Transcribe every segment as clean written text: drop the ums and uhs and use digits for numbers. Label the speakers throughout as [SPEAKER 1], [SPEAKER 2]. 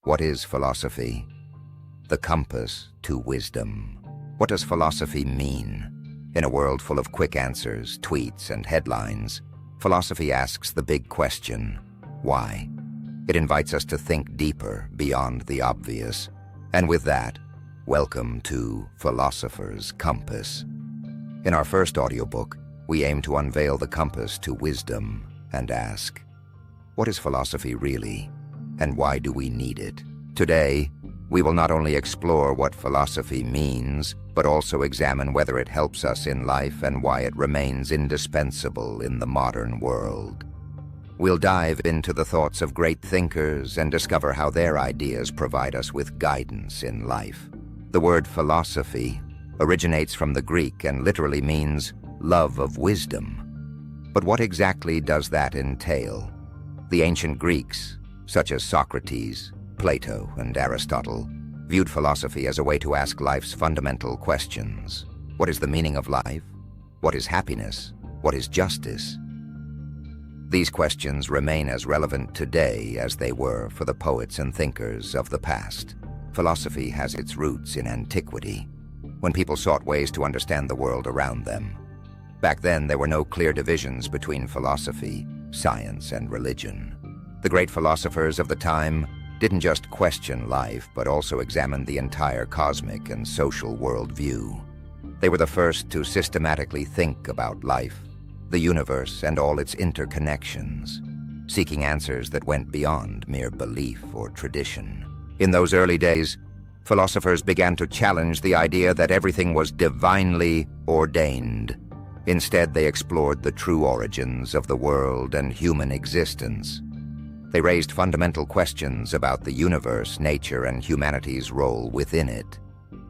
[SPEAKER 1] What is philosophy? The compass to wisdom. What does philosophy mean? In a world full of quick answers, tweets, and headlines, philosophy asks the big question, why? It invites us to think deeper, beyond the obvious. And with that, welcome to Philosopher's Compass. In our first audiobook, we aim to unveil the compass to wisdom and ask, what is philosophy really, and why do we need it? Today, we will not only explore what philosophy means, but also examine whether it helps us in life and why it remains indispensable in the modern world. We'll dive into the thoughts of great thinkers and discover how their ideas provide us with guidance in life. The word philosophy originates from the Greek and literally means love of wisdom. But what exactly does that entail? The ancient Greeks, such as Socrates, Plato, and Aristotle, viewed philosophy as a way to ask life's fundamental questions. What is the meaning of life? What is happiness? What is justice? These questions remain as relevant today as they were for the poets and thinkers of the past. Philosophy has its roots in antiquity, when people sought ways to understand the world around them. Back then, there were no clear divisions between philosophy, science, and religion. The great philosophers of the time didn't just question life, but also examined the entire cosmic and social worldview. They were the first to systematically think about life, the universe, and all its interconnections, seeking answers that went beyond mere belief or tradition. In those early days, philosophers began to challenge the idea that everything was divinely ordained. Instead, they explored the true origins of the world and human existence. They raised fundamental questions about the universe, nature, and humanity's role within it,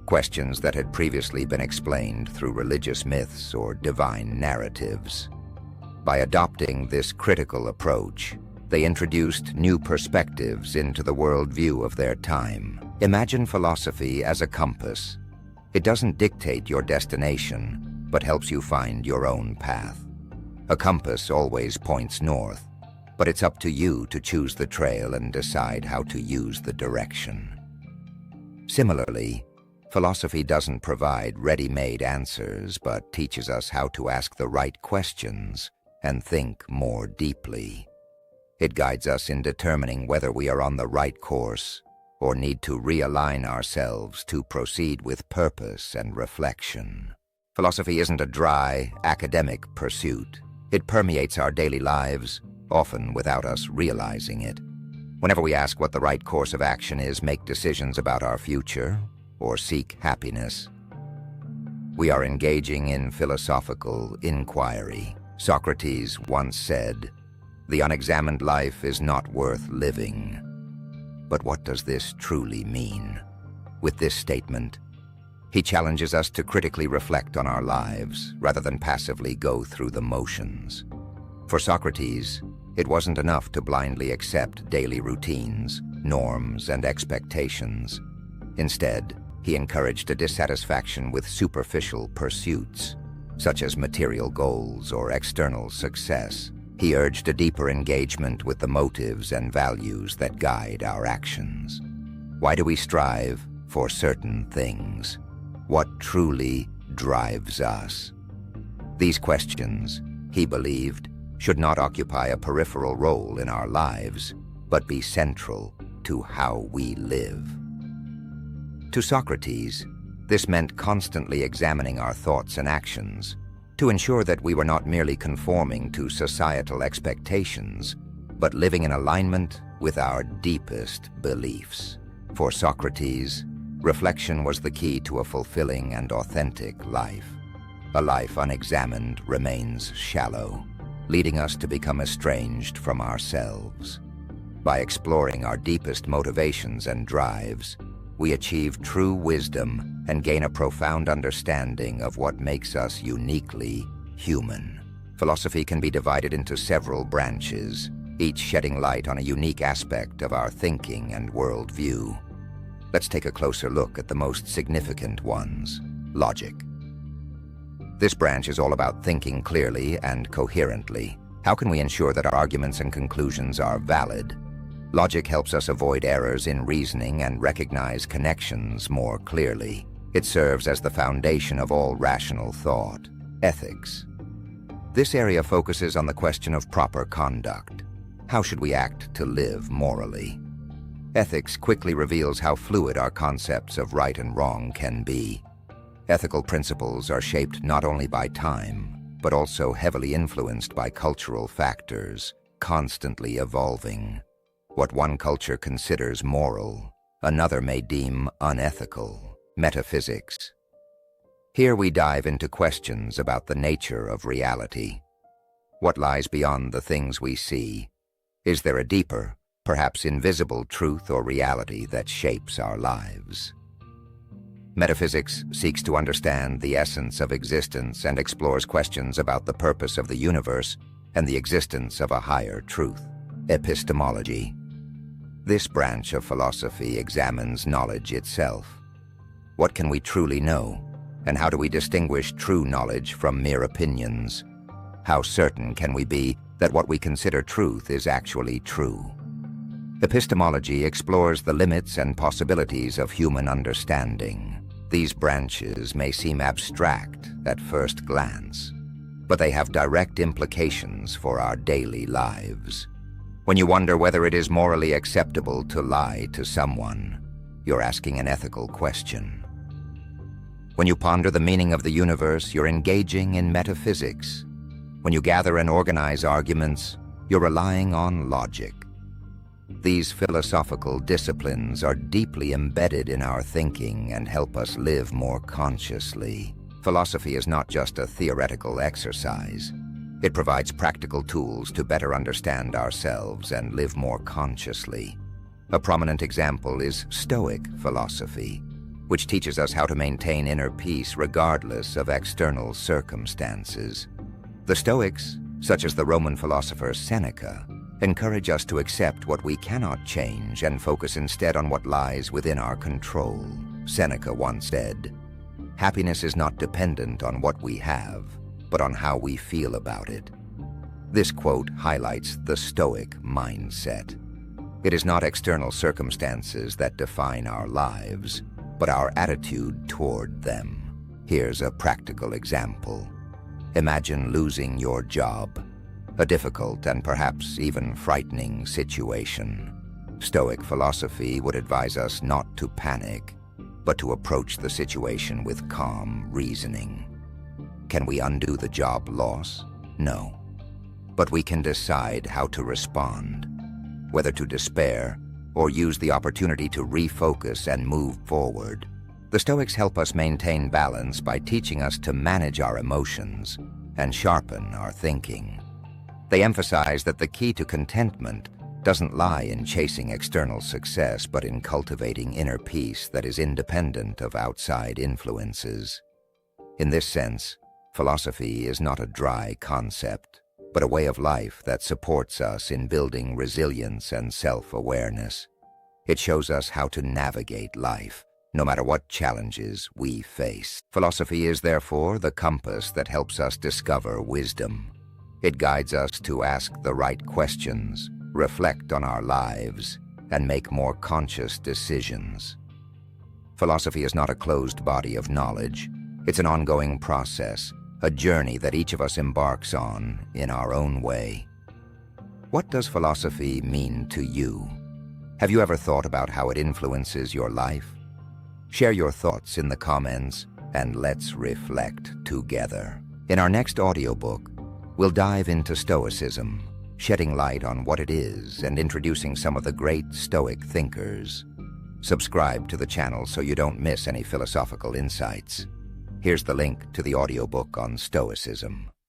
[SPEAKER 1] questions that had previously been explained through religious myths or divine narratives. By adopting this critical approach, they introduced new perspectives into the worldview of their time. Imagine philosophy as a compass. It doesn't dictate your destination, but helps you find your own path. A compass always points north, but it's up to you to choose the trail and decide how to use the direction. Similarly, philosophy doesn't provide ready-made answers, but teaches us how to ask the right questions and think more deeply. It guides us in determining whether we are on the right course or need to realign ourselves to proceed with purpose and reflection. Philosophy isn't a dry, academic pursuit. It permeates our daily lives, often without us realizing it. Whenever we ask what the right course of action is, make decisions about our future, or seek happiness, we are engaging in philosophical inquiry. Socrates once said, "The unexamined life is not worth living." But what does this truly mean? With this statement, he challenges us to critically reflect on our lives rather than passively go through the motions. For Socrates, it wasn't enough to blindly accept daily routines, norms, and expectations. Instead, he encouraged a dissatisfaction with superficial pursuits, such as material goals or external success. He urged a deeper engagement with the motives and values that guide our actions. Why do we strive for certain things? What truly drives us? These questions, he believed, should not occupy a peripheral role in our lives, but be central to how we live. To Socrates, this meant constantly examining our thoughts and actions to ensure that we were not merely conforming to societal expectations, but living in alignment with our deepest beliefs. For Socrates, reflection was the key to a fulfilling and authentic life. A life unexamined remains shallow, leading us to become estranged from ourselves. By exploring our deepest motivations and drives, we achieve true wisdom and gain a profound understanding of what makes us uniquely human. Philosophy can be divided into several branches, each shedding light on a unique aspect of our thinking and worldview. Let's take a closer look at the most significant ones. Logic. This branch is all about thinking clearly and coherently. How can we ensure that our arguments and conclusions are valid? Logic helps us avoid errors in reasoning and recognize connections more clearly. It serves as the foundation of all rational thought. Ethics. This area focuses on the question of proper conduct. How should we act to live morally? Ethics quickly reveals how fluid our concepts of right and wrong can be. Ethical principles are shaped not only by time, but also heavily influenced by cultural factors, constantly evolving. What one culture considers moral, another may deem unethical. Metaphysics. Here we dive into questions about the nature of reality. What lies beyond the things we see? Is there a deeper, perhaps invisible truth or reality that shapes our lives? Metaphysics seeks to understand the essence of existence and explores questions about the purpose of the universe and the existence of a higher truth. Epistemology. This branch of philosophy examines knowledge itself. What can we truly know? And how do we distinguish true knowledge from mere opinions? How certain can we be that what we consider truth is actually true? Epistemology explores the limits and possibilities of human understanding. These branches may seem abstract at first glance, but they have direct implications for our daily lives. When you wonder whether it is morally acceptable to lie to someone, you're asking an ethical question. When you ponder the meaning of the universe, you're engaging in metaphysics. When you gather and organize arguments, you're relying on logic. These philosophical disciplines are deeply embedded in our thinking and help us live more consciously. Philosophy is not just a theoretical exercise. It provides practical tools to better understand ourselves and live more consciously. A prominent example is Stoic philosophy, which teaches us how to maintain inner peace regardless of external circumstances. The Stoics, such as the Roman philosopher Seneca, encourage us to accept what we cannot change and focus instead on what lies within our control. Seneca once said, "Happiness is not dependent on what we have, but on how we feel about it." This quote highlights the Stoic mindset. It is not external circumstances that define our lives, but our attitude toward them. Here's a practical example. Imagine losing your job, a difficult and perhaps even frightening situation. Stoic philosophy would advise us not to panic, but to approach the situation with calm reasoning. Can we undo the job loss? No. But we can decide how to respond, whether to despair or use the opportunity to refocus and move forward. The Stoics help us maintain balance by teaching us to manage our emotions and sharpen our thinking. They emphasize that the key to contentment doesn't lie in chasing external success, but in cultivating inner peace that is independent of outside influences. In this sense, philosophy is not a dry concept, but a way of life that supports us in building resilience and self-awareness. It shows us how to navigate life, no matter what challenges we face. Philosophy is therefore the compass that helps us discover wisdom. It guides us to ask the right questions, reflect on our lives, and make more conscious decisions. Philosophy is not a closed body of knowledge. It's an ongoing process, a journey that each of us embarks on in our own way. What does philosophy mean to you? Have you ever thought about how it influences your life? Share your thoughts in the comments, and let's reflect together. In our next audiobook, we'll dive into Stoicism, shedding light on what it is and introducing some of the great Stoic thinkers. Subscribe to the channel so you don't miss any philosophical insights. Here's the link to the audiobook on Stoicism.